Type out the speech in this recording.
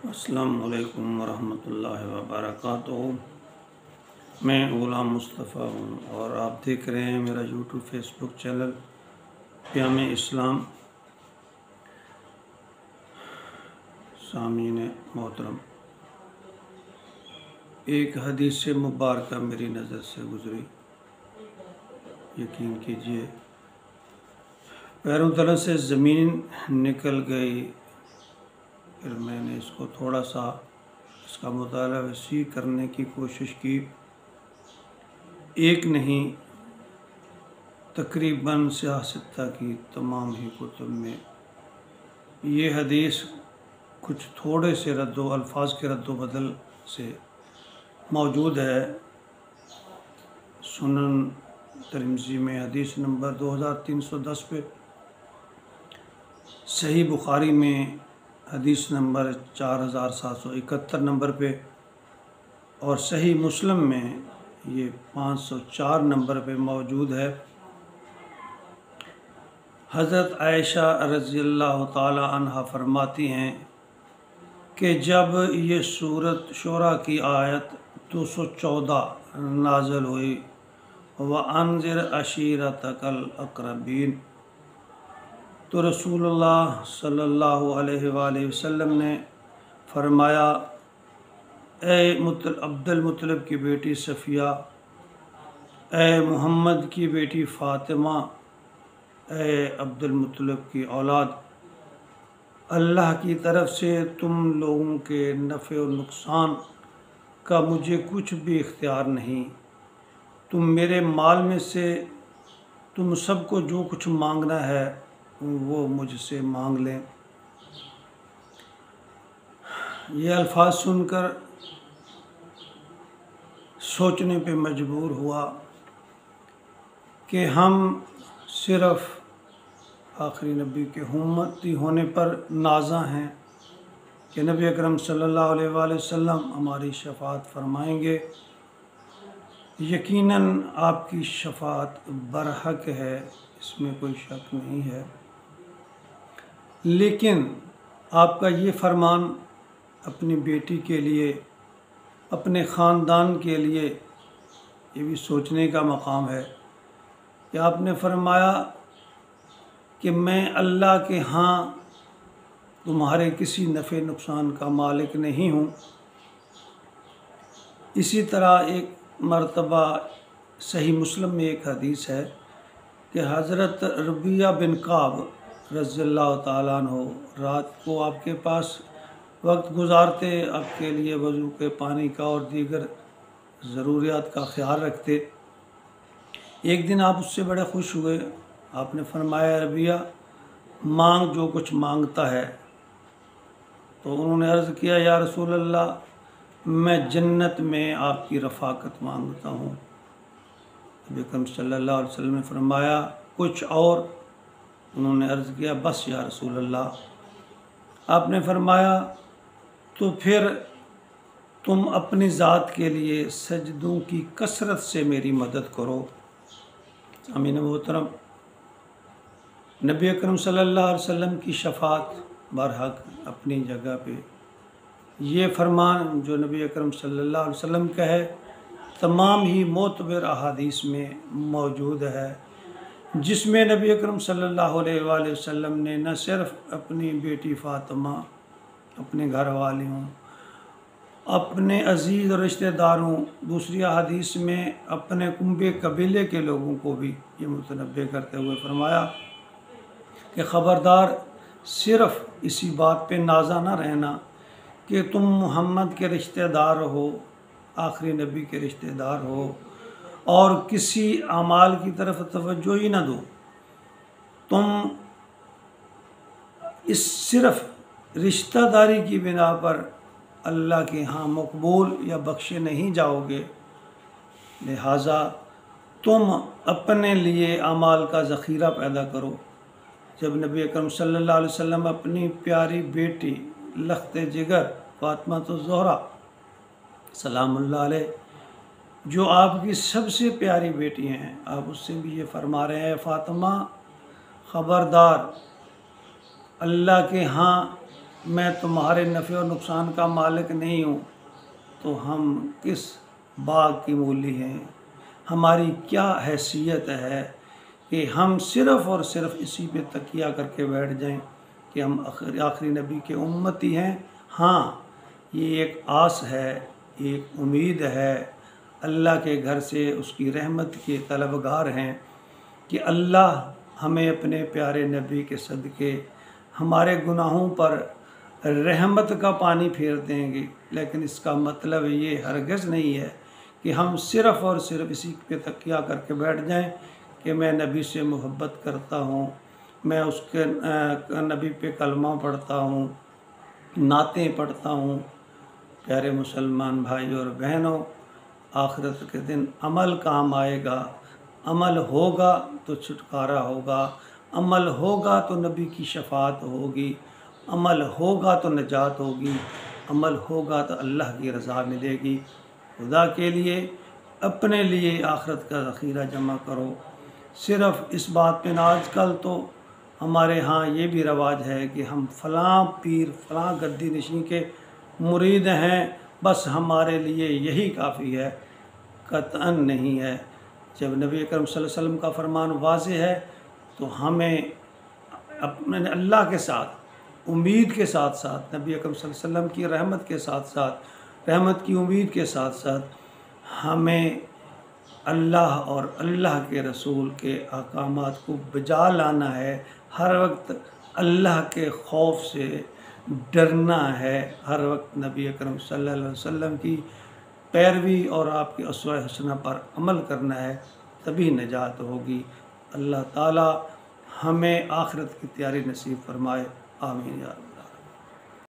अस्सलामु अलैकुम वरहमतुल्लाहि वबरकातुहू। मैं ग़ुलाम मुस्तफ़ा हूँ और आप देख रहे हैं मेरा यूट्यूब फेसबुक चैनल प्यामे इस्लाम। सामीन मोहतरम, एक हदीस मुबारक मेरी नज़र से गुज़री, यकीन कीजिए पैरों तले से ज़मीन निकल गई। फिर मैंने इसको थोड़ा सा इसका मुताला वसी करने की कोशिश की। एक नहीं, तकरीबन सियासत की तमाम ही कुतुब में ये हदीस कुछ थोड़े से अल्फाज के रद्दो बदल से मौजूद है। सुनन तिरमिज़ी में हदीस नंबर 2310 पे, सही बुखारी में हदीस नंबर 4771 नंबर पे और सही मुस्लिम में ये 504 नंबर पे मौजूद है। हज़रत आयशा रज़ियल्लाहु ताला अन्हा फरमाती हैं कि जब ये सूरत शूरा की आयत 214 नाज़िल हुई, व अनज़िर अशीरतकल अक़रबीन, तो रसूलुल्लाह सल्लल्लाहु अलैहि वसल्लम ने फरमाया, ए अब्दुल मुत्तलिब की बेटी सफ़िया, ए मोहम्मद की बेटी फ़ातिमा, ए अब्दुल मुत्तलिब की औलाद, अल्लाह की तरफ से तुम लोगों के नफ़े और नुकसान का मुझे कुछ भी इख्तियार नहीं। तुम मेरे माल में से तुम सबको जो कुछ मांगना है वो मुझसे मांग लें। ये अल्फाज सुनकर सोचने पे मजबूर हुआ कि हम सिर्फ़ आखिरी नबी के उम्मती होने पर नाज़ा हैं कि नबी अकरम सल्लल्लाहु अलैहि वसल्लम हमारी शफ़ाअत फरमाएंगे। यकीनन आपकी शफ़ाअत बरहक है, इसमें कोई शक नहीं है, लेकिन आपका ये फरमान अपनी बेटी के लिए, अपने ख़ानदान के लिए, ये भी सोचने का मकाम है कि आपने फरमाया कि मैं अल्लाह के यहाँ तुम्हारे किसी नफ़े नुकसान का मालिक नहीं हूँ। इसी तरह एक मरतबा सही मुस्लिम में एक हदीस है कि हज़रत रबिया बिन काब रज़ियल्लाहु ताला अन्हु रात को आपके पास वक्त गुजारते, आपके लिए वज़ू के पानी का और दीगर ज़रूरियात का ख्याल रखते। एक दिन आप उससे बड़े खुश हुए। आपने फरमाया, रबिया मांग जो कुछ मांगता है। तो उन्होंने अर्ज़ किया, या रसूल अल्लाह, मैं जन्नत में आपकी रफ़ाकत मांगता हूँ। नबी अकरम सल्लल्लाहु अलैहि वसल्लम ने फरमाया, कुछ और? उन्होंने अर्ज़ किया, बस या रसूल अल्लाह। आपने फरमाया, तो फिर तुम अपनी ज़ात के लिए सजदों की कसरत से मेरी मदद करो। अमीन मोहतरम, नबी अकरम सल्लल्लाहु अलैहि वसल्लम की शफ़ाअत बरहक अपनी जगह पे, ये फरमान जो नबी अकरम सल्लल्लाहु अलैहि वसल्लम का है, तमाम ही मोतबर अहादीस में मौजूद है, जिसमें नबी अकरम सल्लल्लाहु अलैहि वसल्लम ने न सिर्फ़ अपनी बेटी फ़ातिमा, अपने घर वालियों, अपने अज़ीज़ और रिश्तेदारों, दूसरी अहादीस में अपने कुंबे कबीले के लोगों को भी ये मुतनब्बे करते हुए फरमाया कि ख़बरदार सिर्फ़ इसी बात पे नाज़ा ना रहना कि तुम मोहम्मद के रिश्तेदार हो, आखिरी नबी के रिश्तेदार हो, और किसी अमाल की तरफ तवज्जो ही ना दो। तुम इस सिर्फ़ रिश्तेदारी की बिना पर अल्लाह के यहाँ मकबूल या बख्शे नहीं जाओगे। लिहाजा तुम अपने लिए अमाल का ज़ख़ीरा पैदा करो। जब नबी अकरम सल्लल्लाहु अलैहि वसल्लम अपनी प्यारी बेटी लख्ते जिगर फ़ातिमा ज़हरा सलामुल्लाह अलैह, जो आपकी सबसे प्यारी बेटी हैं, आप उससे भी ये फरमा रहे हैं, फ़ातिमा ख़बरदार, अल्लाह के यहाँ मैं तुम्हारे नफ़े और नुकसान का मालिक नहीं हूँ, तो हम किस बाग की मूली हैं? हमारी क्या हैसियत है कि हम सिर्फ़ और सिर्फ इसी पे तकिया करके बैठ जाएं कि हम आखिरी नबी के उम्मती हैं। हाँ, ये एक आस है, एक उम्मीद है, अल्लाह के घर से उसकी रहमत के तलबगार हैं कि अल्लाह हमें अपने प्यारे नबी के सदक़े हमारे गुनाहों पर रहमत का पानी फेर देंगे। लेकिन इसका मतलब ये हरगिज़ नहीं है कि हम सिर्फ़ और सिर्फ इसी पे तकिया करके बैठ जाएं कि मैं नबी से मोहब्बत करता हूँ, मैं उसके नबी पे कलमा पढ़ता हूँ, नातें पढ़ता हूँ। प्यारे मुसलमान भाई और बहनों, आखिरत के दिन अमल काम आएगा। अमल होगा तो छुटकारा होगा, अमल होगा तो नबी की शफात होगी, अमल होगा तो नजात होगी, अमल होगा तो अल्लाह की रज़ा मिलेगी। खुदा के लिए, अपने लिए आखिरत का ज़ख़ीरा जमा करो। सिर्फ़ इस बात पे ना, आजकल तो हमारे यहाँ ये भी रवाज है कि हम फ़लाँ पीर फ़लाँ गद्दी नशीं के मुरीद हैं, बस हमारे लिए यही काफ़ी है। कतअन नहीं है। जब नबी अकरम सल्लल्लाहु अलैहि वसल्लम का फरमान वाज़ेह है तो हमें अपने अल्लाह के साथ उम्मीद के साथ साथ, नबी अकरम सल्लल्लाहु अलैहि वसल्लम की रहमत के साथ साथ, रहमत की उम्मीद के साथ साथ हमें अल्लाह और अल्लाह के रसूल के अहकामात को बजा लाना है। हर वक्त अल्लाह के खौफ से डरना है। हर वक्त नबी अकरम सल्लल्लाहु अलैहि वसल्लम की पैरवी और आपकी उसवा हसना पर अमल करना है, तभी निजात होगी। अल्लाह ताला हमें आखिरत की तैयारी नसीब फरमाए। आमीन या रब।